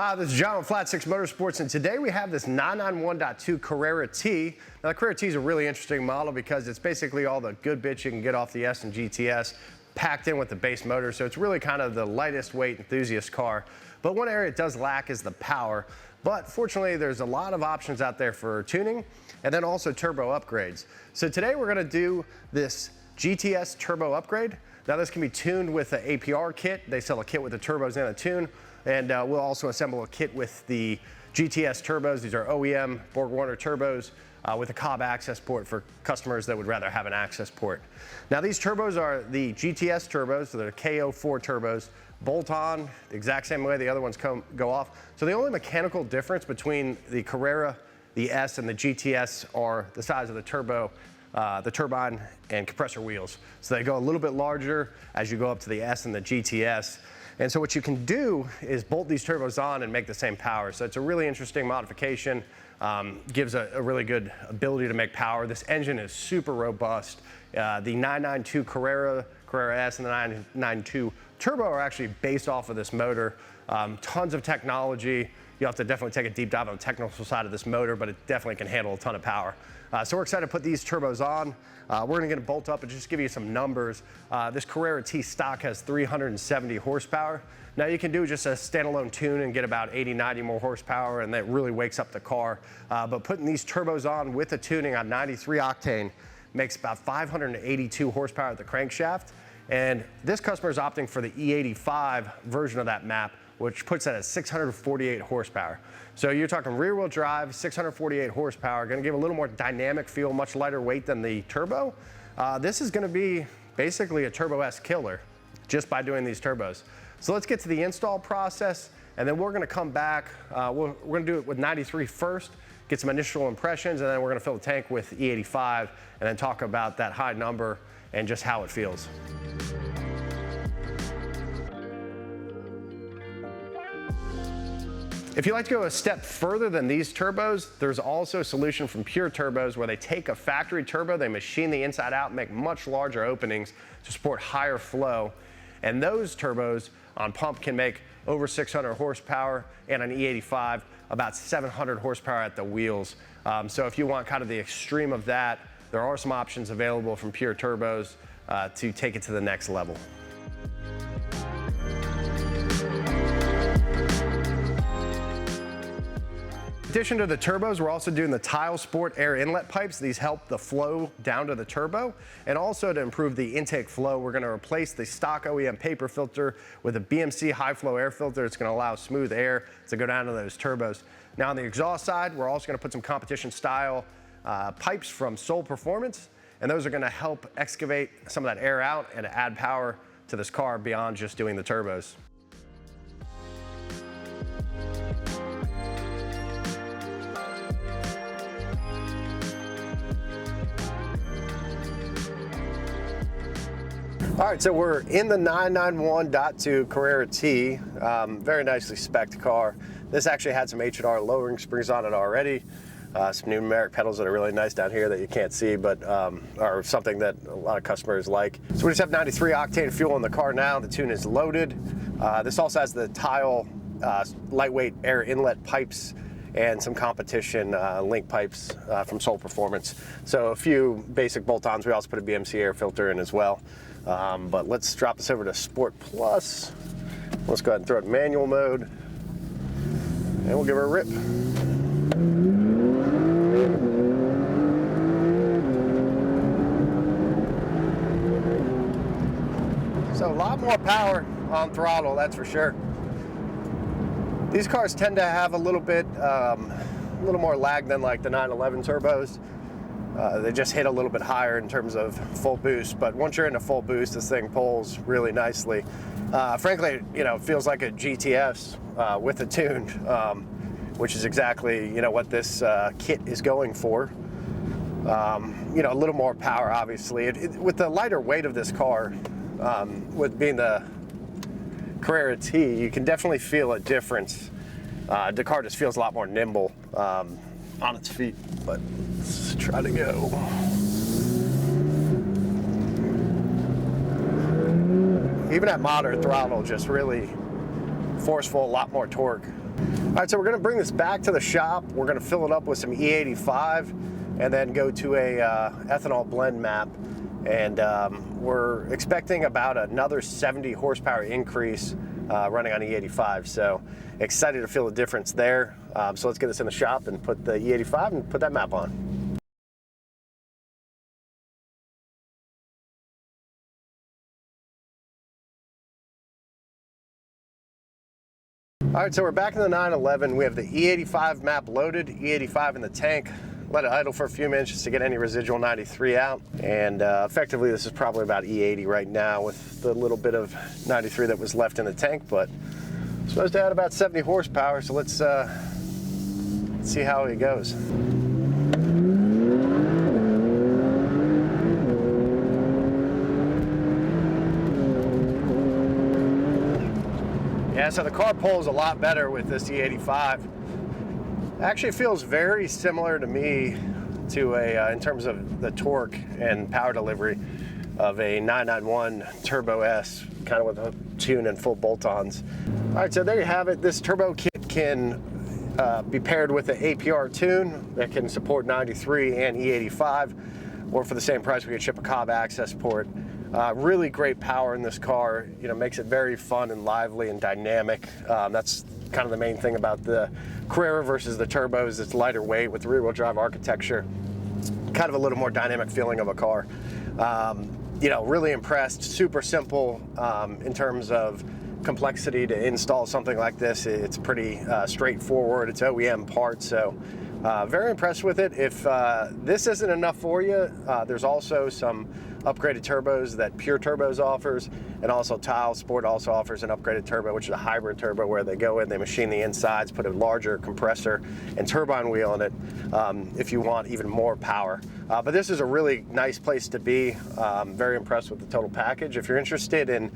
Hi, this is John with Flat 6 Motorsports, and today we have this 991.2 Carrera T. Now, the Carrera T is a really interesting model because it's basically all the good bits you can get off the S and GTS packed in with the base motor, so it's really kind of the lightest weight enthusiast car. But one area it does lack is the power. But fortunately, there's a lot of options out there for tuning and then also turbo upgrades. So today we're going to do this GTS turbo upgrade. Now, this can be tuned with the APR kit. They sell a kit with the turbos and a tune. And we'll also assemble a kit with the GTS turbos. These are OEM Borg Warner turbos with a Cobb access port for customers that would rather have an access port. Now, these turbos are the GTS turbos, so they're KO4 turbos, bolt on the exact same way the other ones go off. So the only mechanical difference between the Carrera, the S, and the GTS are the size of the turbo, the turbine and compressor wheels. So they go a little bit larger as you go up to the S and the GTS. And so what you can do is bolt these turbos on and make the same power. So it's a really interesting modification, gives a really good ability to make power. This engine is super robust. The 992 Carrera S and the 992 Turbo are actually based off of this motor. Tons of technology. You'll have to definitely take a deep dive on the technical side of this motor, but it definitely can handle a ton of power. So we're excited to put these turbos on. We're gonna get it bolt up and just give you some numbers. This Carrera T stock has 370 horsepower. Now you can do just a standalone tune and get about 80, 90 more horsepower, and that really wakes up the car. But putting these turbos on with the tuning on 93 octane makes about 582 horsepower at the crankshaft. And this customer is opting for the E85 version of that map, which puts that at 648 horsepower. So you're talking rear wheel drive, 648 horsepower, gonna give a little more dynamic feel, much lighter weight than the turbo. This is gonna be basically a Turbo S killer just by doing these turbos. So let's get to the install process, and then we're gonna come back. We're gonna do it with 93 first, get some initial impressions, and then we're gonna fill the tank with E85, and then talk about that high number and just how it feels. If you'd like to go a step further than these turbos, there's also a solution from Pure Turbos where they take a factory turbo, they machine the inside out, make much larger openings to support higher flow. And those turbos on pump can make over 600 horsepower, and on E85, about 700 horsepower at the wheels. So if you want kind of the extreme of that, there are some options available from Pure Turbos to take it to the next level. In addition to the turbos, we're also doing the Tile Sport air inlet pipes. These help the flow down to the turbo, and also to improve the intake flow, we're gonna replace the stock OEM paper filter with a BMC high flow air filter. It's gonna allow smooth air to go down to those turbos. Now on the exhaust side, we're also gonna put some competition style pipes from Soul Performance, and those are gonna help excavate some of that air out and add power to this car beyond just doing the turbos. All right, so we're in the 991.2 Carrera T, very nicely spec'd car. This actually had some H&R lowering springs on it already. Some numeric pedals that are really nice down here that you can't see, but are something that a lot of customers like. So we just have 93 octane fuel in the car now. The tune is loaded. This also has the Tile lightweight air inlet pipes and some competition link pipes from Soul Performance. So a few basic bolt-ons. We also put a BMC air filter in as well. But let's drop this over to Sport Plus. Let's go ahead and throw it in manual mode, and we'll give her a rip. So a lot more power on throttle, that's for sure. These cars tend to have a little more lag than like the 911 turbos. They just hit a little bit higher in terms of full boost, but once you're in a full boost, this thing pulls really nicely. Frankly, you know, it feels like a GTS with a tune, which is exactly, you know, what this kit is going for. You know, a little more power, obviously. With the lighter weight of this car, with being the Carrera T, you can definitely feel a difference. The car just feels a lot more nimble on its feet, but let's try to go. Even at moderate throttle, just really forceful, a lot more torque. All right, so we're gonna bring this back to the shop. We're gonna fill it up with some E85 and then go to a ethanol blend map. And we're expecting about another 70 horsepower increase running on E85. So excited to feel the difference there. So let's get this in the shop and put the E85 and put that map on. All right, so we're back in the 911. We have the E85 map loaded, E85 in the tank. Let it idle for a few minutes just to get any residual 93 out. And effectively, this is probably about E80 right now with the little bit of 93 that was left in the tank, but it's supposed to add about 70 horsepower. So let's see how it goes. Yeah, so the car pulls a lot better with this E85. Actually feels very similar to me to in terms of the torque and power delivery of a 991 Turbo S, kind of with a tune and full bolt-ons. All right, so there you have it. This turbo kit can be paired with an APR tune that can support 93 and E85, or for the same price we could ship a Cobb access port. Really great power in this car, makes it very fun and lively and dynamic. That's kind of the main thing about the Carrera versus the turbos. It's lighter weight with rear-wheel drive architecture, kind of a little more dynamic feeling of a car. Really impressed. Super simple in terms of complexity to install something like this. It's pretty straightforward. It's OEM parts, so very impressed with it. If this isn't enough for you, there's also some upgraded turbos that Pure Turbos offers, and also Tile Sport also offers an upgraded turbo, which is a hybrid turbo where they go in, they machine the insides, put a larger compressor and turbine wheel in it if you want even more power. But this is a really nice place to be. Very impressed with the total package. If you're interested in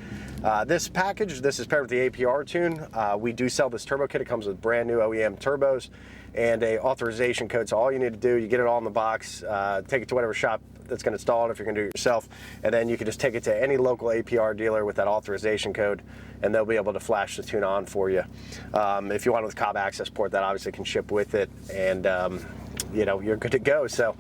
this package, this is paired with the APR tune. We do sell this turbo kit. It comes with brand new OEM turbos and a authorization code. So all you need to do, you get it all in the box, take it to whatever shop that's going to install it if you're going to do it yourself, and then you can just take it to any local APR dealer with that authorization code, and they'll be able to flash the tune on for you. If you want it with Cobb access port, that obviously can ship with it, and you're good to go. So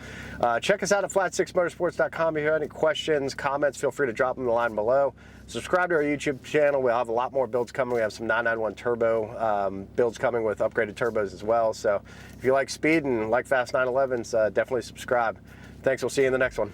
check us out at flat6motorsports.com. If you have any questions, comments, feel free to drop them in the line below. Subscribe to our YouTube channel. We'll have a lot more builds coming. We have some 991 turbo builds coming with upgraded turbos as well. So if you like speed and like fast 911s, definitely subscribe. Thanks. We'll see you in the next one.